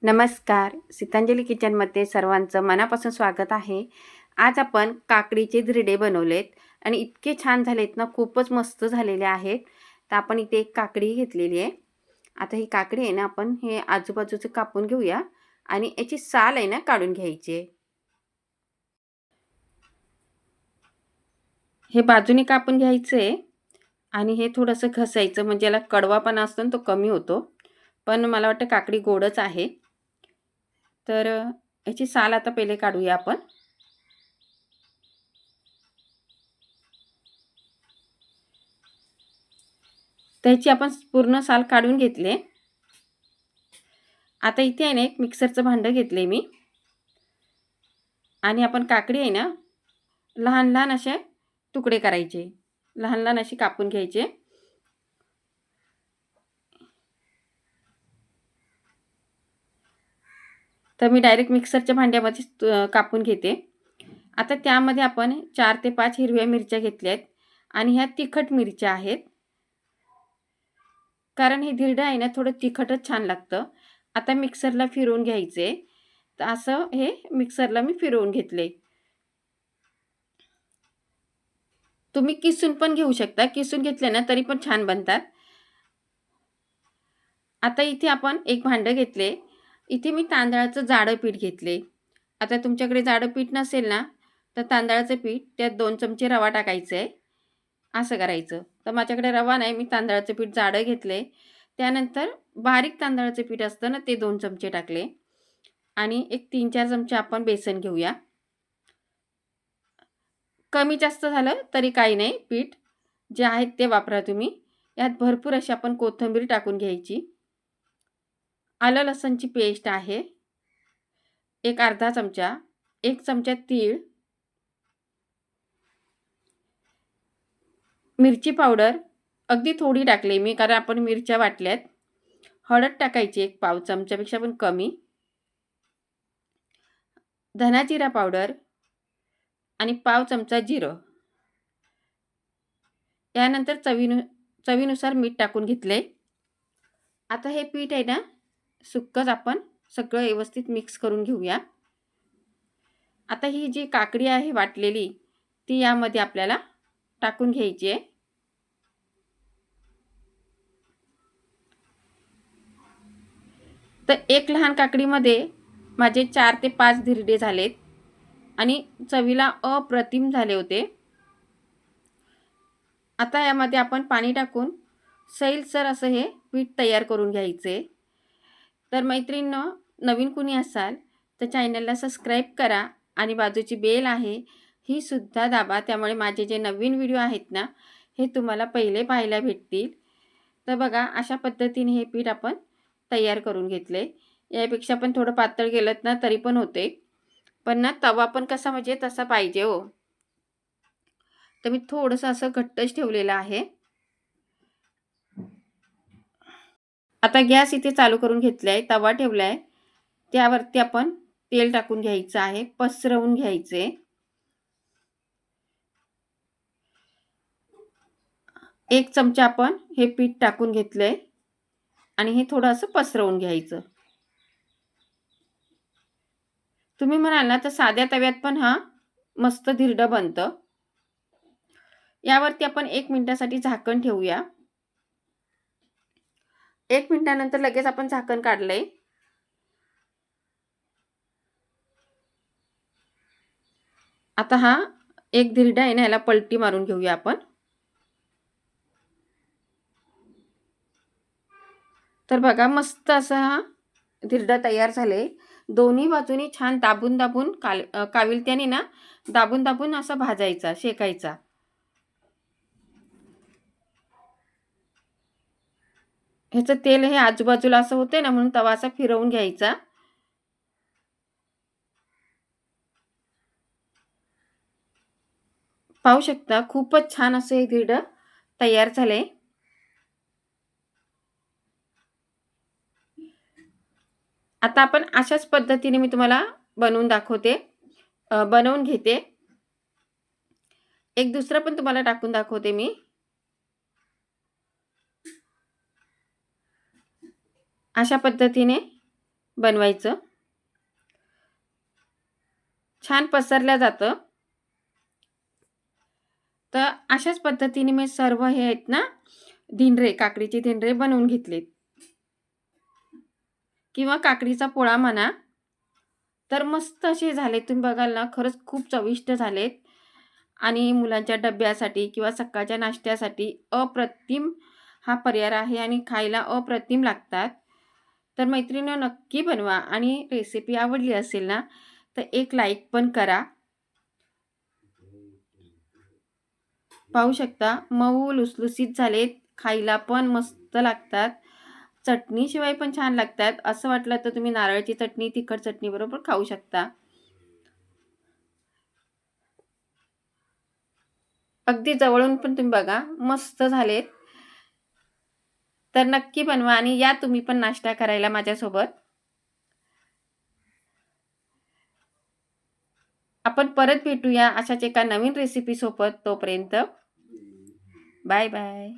नमस्कार. सीतांजली किचनमध्ये सर्वांचं मनापासून स्वागत आहे. आज आपण काकडीचे धिरडे बनवलेत आणि इतके छान झालेत ना, खूपच मस्त झालेले आहेत. तर आपण इथे एक काकडी घेतलेली आहे. आता ही काकडी आहे ना, आपण हे आजूबाजूचं कापून घेऊया आणि याची साल आहे ना, काढून घ्यायची आहे. हे बाजूने कापून घ्यायचं आहे आणि हे थोडंसं घसायचं म्हणजे याला कडवापणा असतो ना, तो कमी होतो. पण मला वाटतं काकडी गोडच आहे. तर याची साल आता पहिले काढूया आपण. त्याची आपण पूर्ण साल काढून घेतले. आता इथे आहे ना, एक मिक्सरचं भांडं घेतले मी आणि आपण काकडी आहे ना, लहान लहान असे तुकडे करायचे. लहान लहान असे कापून घ्यायचे. तर मी डायरेक्ट मिक्सरच्या भांड्यामध्ये कापून घेते. आता त्यामध्ये आपण 4 ते 5 हिरव्या मिरच्या घेतल्या आहेत आणि ह्या तिखट मिरच्या आहेत. कारण हे धिरडं आहे ना, थोडं तिखटच छान लागतं. आता मिक्सरला फिरवून घ्यायचे. तर असं हे मिक्सरला मी फिरवून घेतले. तुम्ही किसून पण घेऊ शकता. किसून घेतले ना, तरी पण छान बनतात. आता इथे आपण एक भांडं घेतले. इथे मी तांदळाचं जाडं पीठ घेतले. आता तुमच्याकडे जाडं पीठ नसेल ना, तर तांदळाचं पीठ त्यात 2 चमचे रवा टाकायचा आहे. असं करायचं. तर माझ्याकडे रवा नाही, मी तांदळाचं पीठ जाडं घेतले. त्यानंतर बारीक तांदळाचं पीठ असतं ना, ते 2 चमचे टाकले आणि एक 3-4 चमचे आपण बेसन घेऊया. कमी जास्त झालं तरी काही नाही, पीठ जे आहेत ते वापरा तुम्ही. यात भरपूर अशी आपण कोथिंबीर टाकून घ्यायची. आलं लसूणची पेस्ट आहे. एक अर्धा चमचा, 1 चमचा तीळ, मिरची पावडर अगदी थोडी टाकली मी, कारण आपण मिरच्या वाटल्यात. हळद टाकायची एक पाव चमच्यापेक्षा पण कमी. धना जिरा पावडर आणि पाव चमचा जिरं. यानंतर चवीनुसार मीठ टाकून घेतले. आता हे पीठ आहे ना, सुक्कच आपण सगळं व्यवस्थित मिक्स करून घेऊया. आता ही जी काकडी आहे वाटलेली, ती यामध्ये आपल्याला टाकून घ्यायची आहे. तर एक लहान काकडीमध्ये माझे 4 ते 5 धिरडे झालेत आणि चवीला अप्रतिम झाले होते. आता यामध्ये आपण पाणी टाकून सैलसर असं हे पीठ तयार करून घ्यायचे. तर मैत्रिणींनो, नवीन कुणी असाल तर चॅनलला सबस्क्राईब करा आणि बाजूची बेल आहे ही सुद्धा दाबा. त्यामुळे माझे जे नवीन व्हिडिओ आहेत ना, हे तुम्हाला पहिले पाहायला भेटतील. तर बघा, अशा पद्धतीने हे पीठ आपण तयार करून घेतले. यापेक्षा पण थोडं पातळ केलं ना तरी पण होते. पण ना, तवा पण कसा म्हणजे तसा पाहिजे हो. तर मी थोडंसं असं घट्टच ठेवलेलं आहे. आता गॅस इथे चालू करून घेतला आहे. तवा ठेवला आहे. त्यावरती आपण तेल टाकून घ्यायचं आहे. पसरवून घ्यायचे. 1 चमचा आपण हे पीठ टाकून घेतलंय आणि हे थोडं असं पसरवून घ्यायचं. तुम्ही म्हणाल ना, तर साध्या तव्यात पण हा मस्त धिरडं बनतं. यावरती आपण 1 मिनिटासाठी झाकण ठेवूया. 1 मिनिटानंतर लगेच आपण झाकण काढलंय. आता हा एक धिरडा आहे ना, याला पलटी मारून घेऊया आपण. तर बघा, मस्त असा हा धिरडा तयार झाले. दोन्ही बाजूनी छान दाबून काविलत्याने ना, दाबून असा भाजायचा, शेकायचा. ह्याचं तेल हे आजूबाजूला असं होतंय ना, म्हणून तवा असा फिरवून घ्यायचा. पाहू शकता, खूपच छान असं हे धिरडं तयार झालंय. आता आपण अशाच पद्धतीने मी तुम्हाला बनवून दाखवते. बनवून घेते. एक दुसरं पण तुम्हाला टाकून दाखवते मी. अशा पद्धतीने बनवायचं. छान पसरल्या जातं. तर अशाच पद्धतीने मी सर्व हे आहेत ना धिंडरे, काकडीचे धिंडरे बनवून घेतलेत किंवा काकडीचा पोळा म्हणा. तर मस्त असे झाले. तुम्ही बघाल ना खरंच खूप चविष्ट झालेत आणि मुलांच्या डब्यासाठी किंवा सकाळच्या नाश्त्यासाठी अप्रतिम हा पर्याय आहे आणि खायला अप्रतिम लागतात. तर मैत्रिणींनो नक्की बनवा आणि रेसिपी आवडली असेल ना तर एक लाईक पण करा. पाहू शकता मऊ लुसलुसीत झालेत, खायला पण मस्त लागतात. चटणीशिवाय पण छान लागतात. असं वाटलं तर तुम्ही नारळाची चटणी, तिखट चटणी बरोबर खाऊ शकता. अगदी जवळून पण तुम्ही बघा मस्त झालेत. तर नक्की बनवा आणि या तुम्ही पण नाश्ता करायला माझ्यासोबत. आपण परत भेटूया अशाच एका नवीन रेसिपी सोबत. तोपर्यंत बाय बाय.